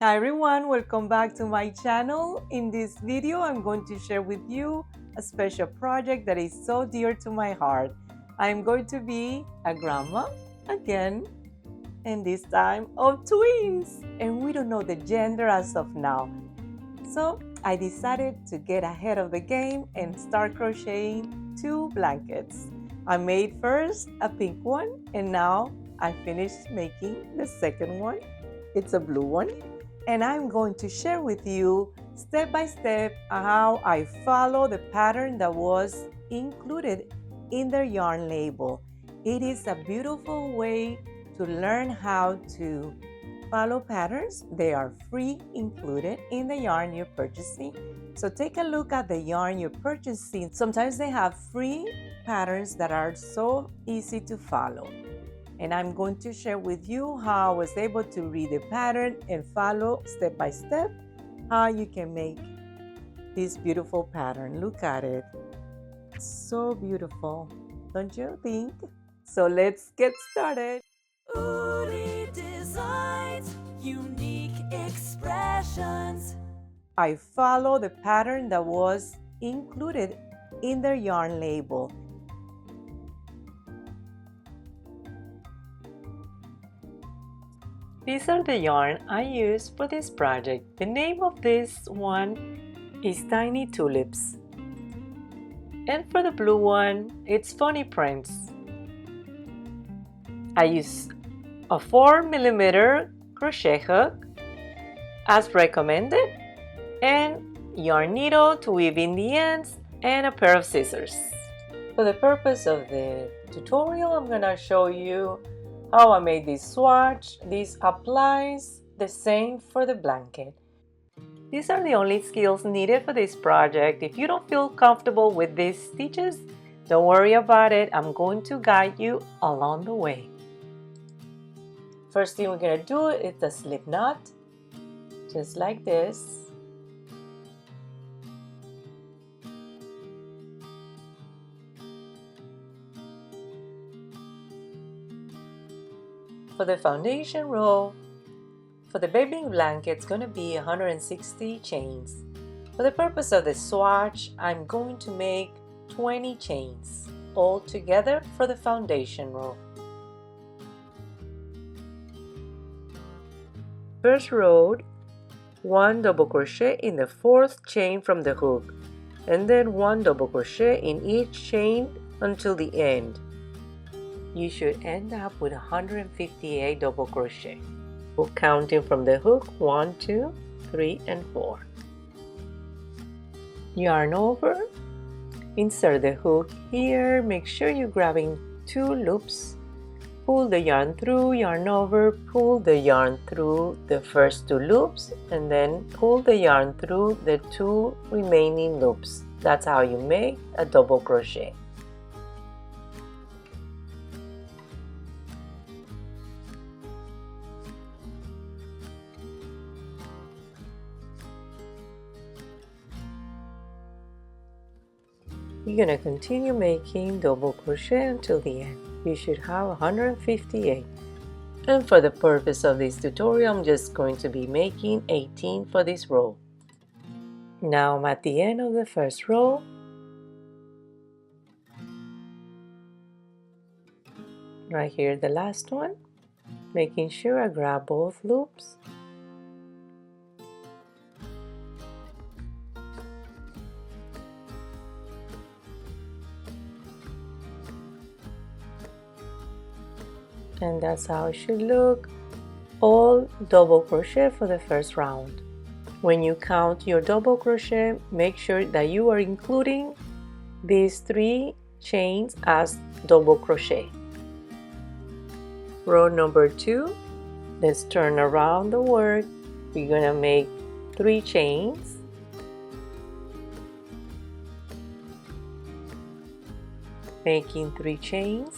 Hi everyone, welcome back to my channel. In this video, I'm going to share with you a special project that is so dear to my heart. I'm going to be a grandma again, and this time of twins. And we don't know the gender as of now. So I decided to get ahead of the game and start crocheting 2 blankets. I made first a pink one, and now I finished making the second one. It's a blue one. And I'm going to share with you step by step how I follow the pattern that was included in their yarn label. It is a beautiful way to learn how to follow patterns. They are free included in the yarn you're purchasing. So take a look at the yarn you're purchasing. Sometimes they have free patterns that are so easy to follow. And I'm going to share with you how I was able to read the pattern and follow step by step how you can make this beautiful pattern. Look at it. So beautiful, don't you think? So let's get started. Uli designs, unique expressions. I follow the pattern that was included in their yarn label. These are the yarn I used for this project. The name of this one is Tiny Tulips. And for the blue one, it's Funny Prints. I use a 4mm crochet hook as recommended, and yarn needle to weave in the ends, and a pair of scissors. For the purpose of the tutorial, I'm going to show you how I made this swatch. This applies the same for the blanket. These are the only skills needed for this project. If you don't feel comfortable with these stitches, don't worry about it. I'm going to guide you along the way. First thing we're going to do is the slip knot, just like this. For the foundation row, for the baby blanket, it's going to be 160 chains. For the purpose of the swatch, I'm going to make 20 chains all together for the foundation row. First row, 1 double crochet in the 4th chain from the hook, and then 1 double crochet in each chain until the end. You should end up with 158 double crochet. We're counting from the hook 1, 2, 3, and 4. Yarn over, insert the hook here, make sure you're grabbing 2 loops, pull the yarn through, yarn over, pull the yarn through the first 2 loops, and then pull the yarn through the 2 remaining loops. That's how you make a double crochet. You're going to continue making double crochet until the end. You should have 158. And for the purpose of this tutorial, I'm just going to be making 18 for this row. Now I'm at the end of the first row. Right here, the last one. Making sure I grab both loops. And that's how it should look. All double crochet for the first round. When you count your double crochet, make sure that you are including these 3 chains as double crochet. Row number 2, let's turn around the work. We're gonna make 3 chains. Making 3 chains.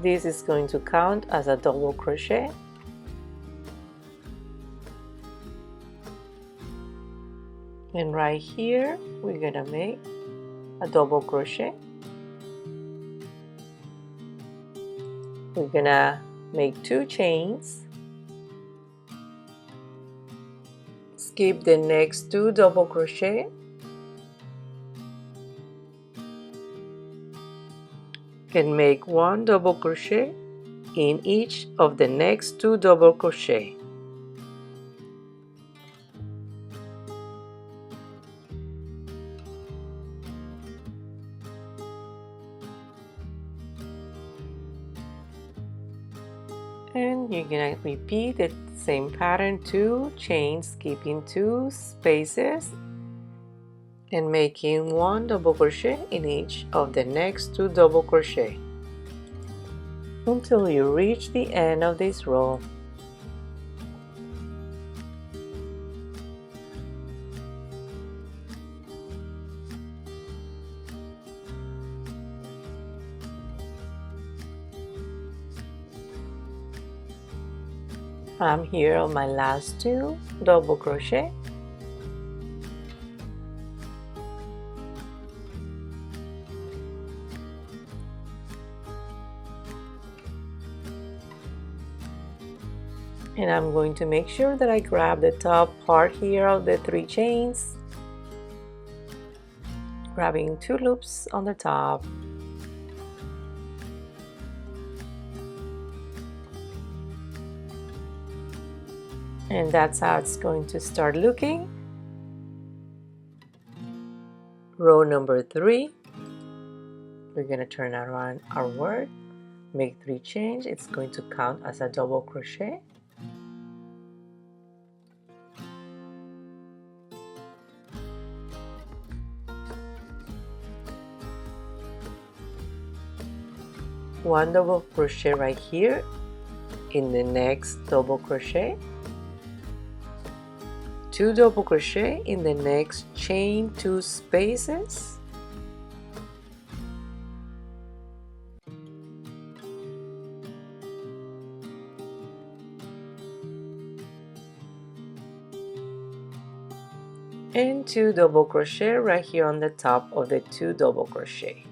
This is going to count as a double crochet. And right here, we're gonna make a double crochet. We're gonna make 2 chains Skip the next 2 double crochet and make 1 double crochet in each of the next 2 double crochet. And you're gonna repeat the same pattern, 2 chains, skipping 2 spaces and making 1 double crochet in each of the next 2 double crochet until you reach the end of this row. I'm here on my last 2 double crochet. And I'm going to make sure that I grab the top part here of the 3 chains, grabbing 2 loops on the top. And that's how it's going to start looking. Row number 3, we're going to turn around our work, make 3 chains. It's going to count as a double crochet. One double crochet right here in the next double crochet, 2 double crochet in the next chain 2 spaces, and 2 double crochet right here on the top of the 2 double crochet.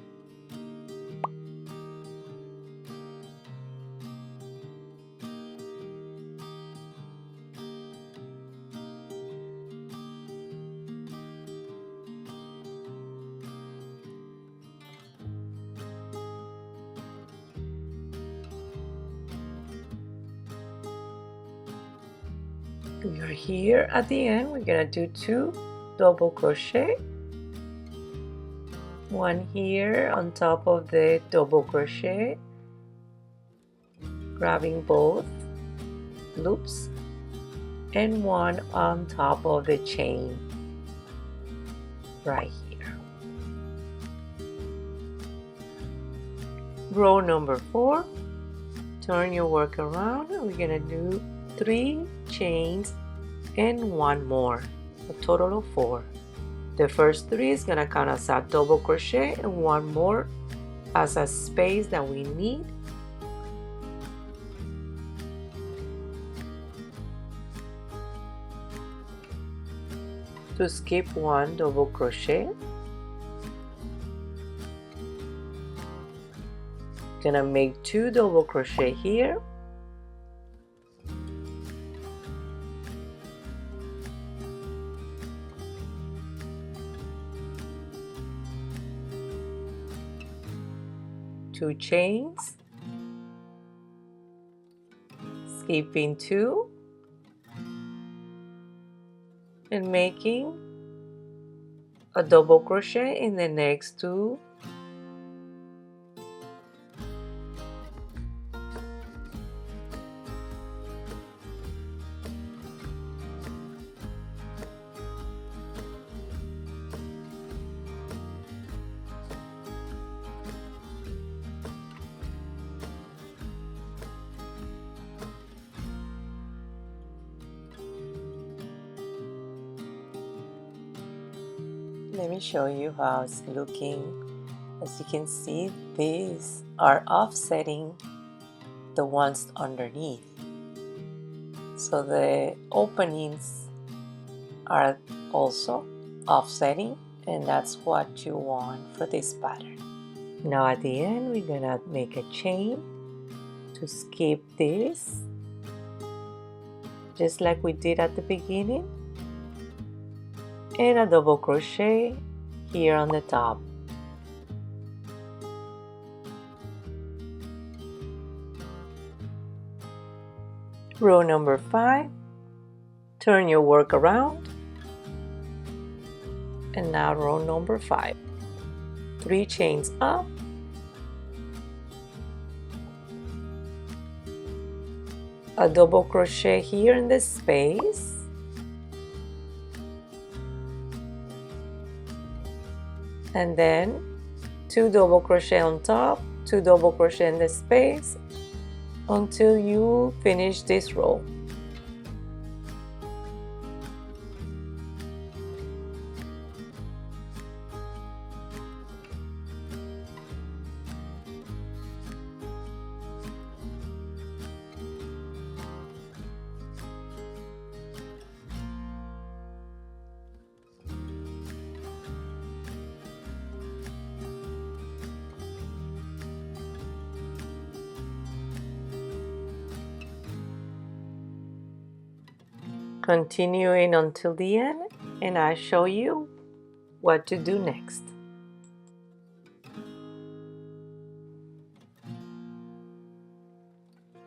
We are here at the end. We're gonna do 2 double crochet, 1 here on top of the double crochet, grabbing both loops, and 1 on top of the chain right here. Row number 4, turn your work around, and we're gonna do 3 chains and 1 more, a total of 4. The first 3 is gonna count as a double crochet and 1 more as a space that we need. To skip 1 double crochet, gonna make 2 double crochet here, two chains, skipping 2 and making a double crochet in the next 2 . Let me show you how it's looking. As you can see, these are offsetting the ones underneath. So the openings are also offsetting, and that's what you want for this pattern. Now at the end, we're gonna make a chain to skip this, just like we did at the beginning. and a double crochet here on the top. Row number 5, turn your work around, and now row number 5, 3 chains up, a double crochet here in this space, and then 2 double crochet on top, 2 double crochet in this space until you finish this row. Continuing until the end, and I'll show you what to do next.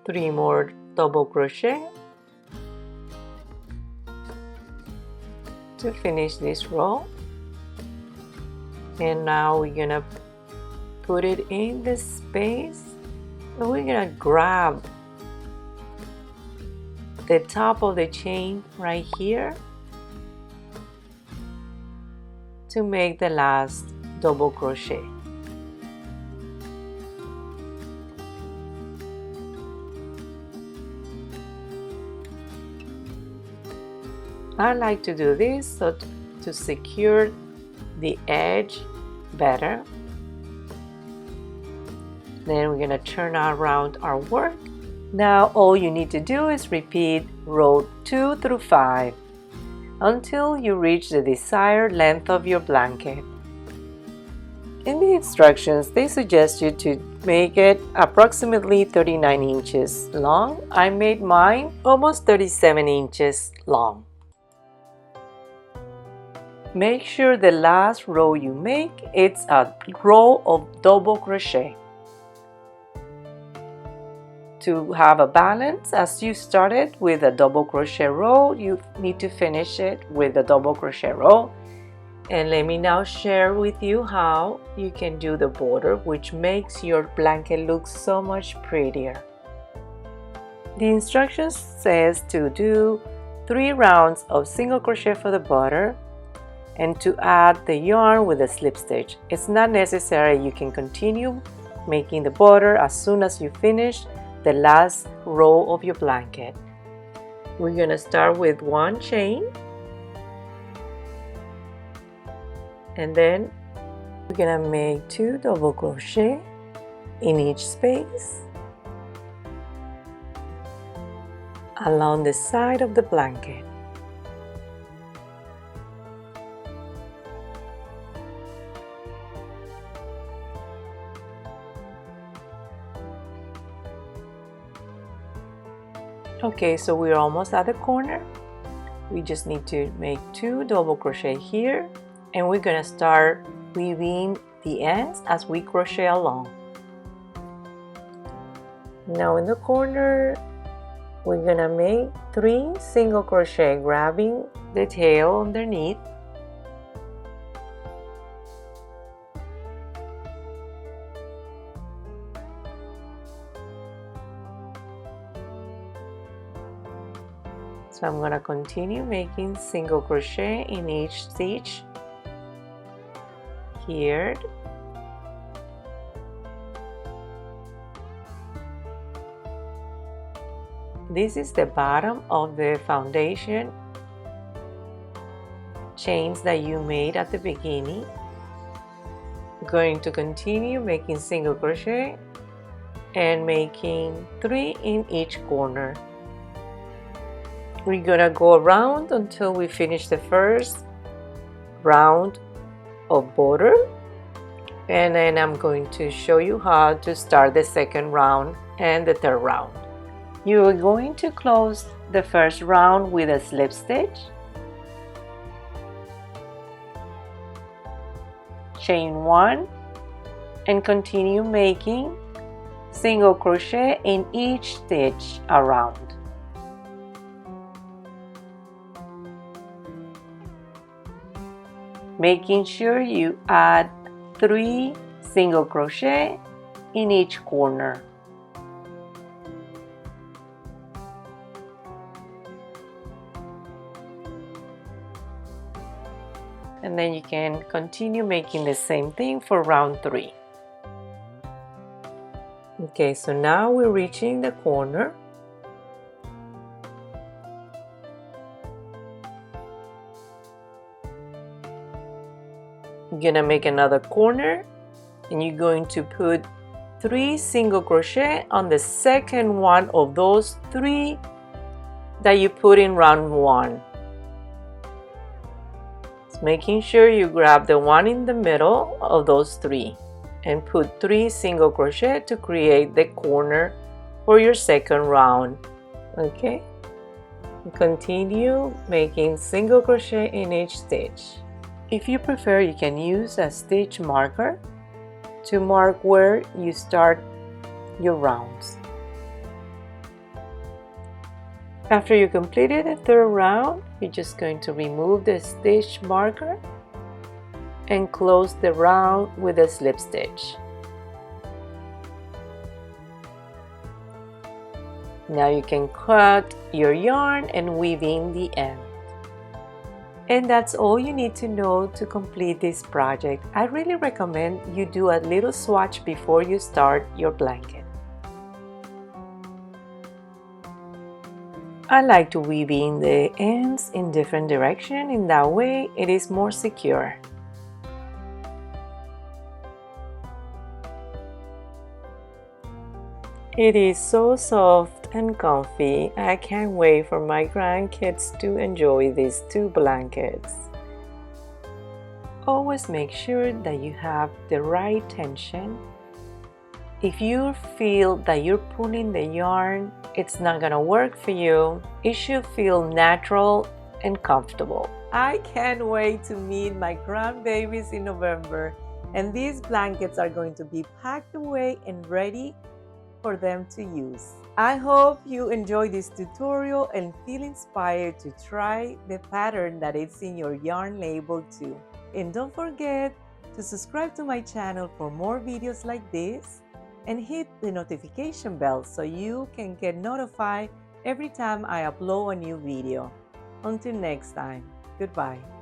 Three more double crochet to finish this row, and now we're gonna put it in the space, and we're gonna grab the top of the chain right here to make the last double crochet. I like to do this so to secure the edge better. Then we're gonna turn around our work. Now all you need to do is repeat row 2 through 5 until you reach the desired length of your blanket. In the instructions, they suggest you to make it approximately 39 inches long. I made mine almost 37 inches long. Make sure the last row you make, it's a row of double crochet. To have a balance, as you started with a double crochet row, you need to finish it with a double crochet row. And let me now share with you how you can do the border, which makes your blanket look so much prettier. The instructions says to do 3 rounds of single crochet for the border and to add the yarn with a slip stitch. It's not necessary, you can continue making the border as soon as you finish the last row of your blanket. We're gonna start with 1 chain, and then we're gonna make 2 double crochet in each space along the side of the blanket. Okay, so we're almost at the corner. We just need to make 2 double crochet here, and we're gonna start weaving the ends as we crochet along. Now in the corner, we're gonna make 3 single crochet, grabbing the tail underneath. So I'm gonna continue making single crochet in each stitch here. This is the bottom of the foundation chains that you made at the beginning. I'm going to continue making single crochet and making 3 in each corner. We're gonna go around until we finish the first round of border, and then I'm going to show you how to start the second round and the third round. You are going to close the first round with a slip stitch, chain 1 and continue making single crochet in each stitch around. Making sure you add 3 single crochet in each corner. And then you can continue making the same thing for round 3. Okay, so now we're reaching the corner. You're gonna make another corner and you're going to put 3 single crochet on the second one of those 3 that you put in round 1. So making sure you grab the one in the middle of those 3 and put 3 single crochet to create the corner for your second round. Okay, continue making single crochet in each stitch. If you prefer, you can use a stitch marker to mark where you start your rounds. After you completed the third round, you're just going to remove the stitch marker and close the round with a slip stitch. Now you can cut your yarn and weave in the end. And that's all you need to know to complete this project. I really recommend you do a little swatch before you start your blanket. I like to weave in the ends in different directions. In that way it is more secure. It is so soft and comfy. I can't wait for my grandkids to enjoy these 2 blankets. Always make sure that you have the right tension. If you feel that you're pulling the yarn, it's not gonna work for you. It should feel natural and comfortable. I can't wait to meet my grandbabies in November, and these blankets are going to be packed away and ready for them to use. I hope you enjoyed this tutorial and feel inspired to try the pattern that is in your yarn label too. And don't forget to subscribe to my channel for more videos like this and hit the notification bell so you can get notified every time I upload a new video. Until next time, goodbye.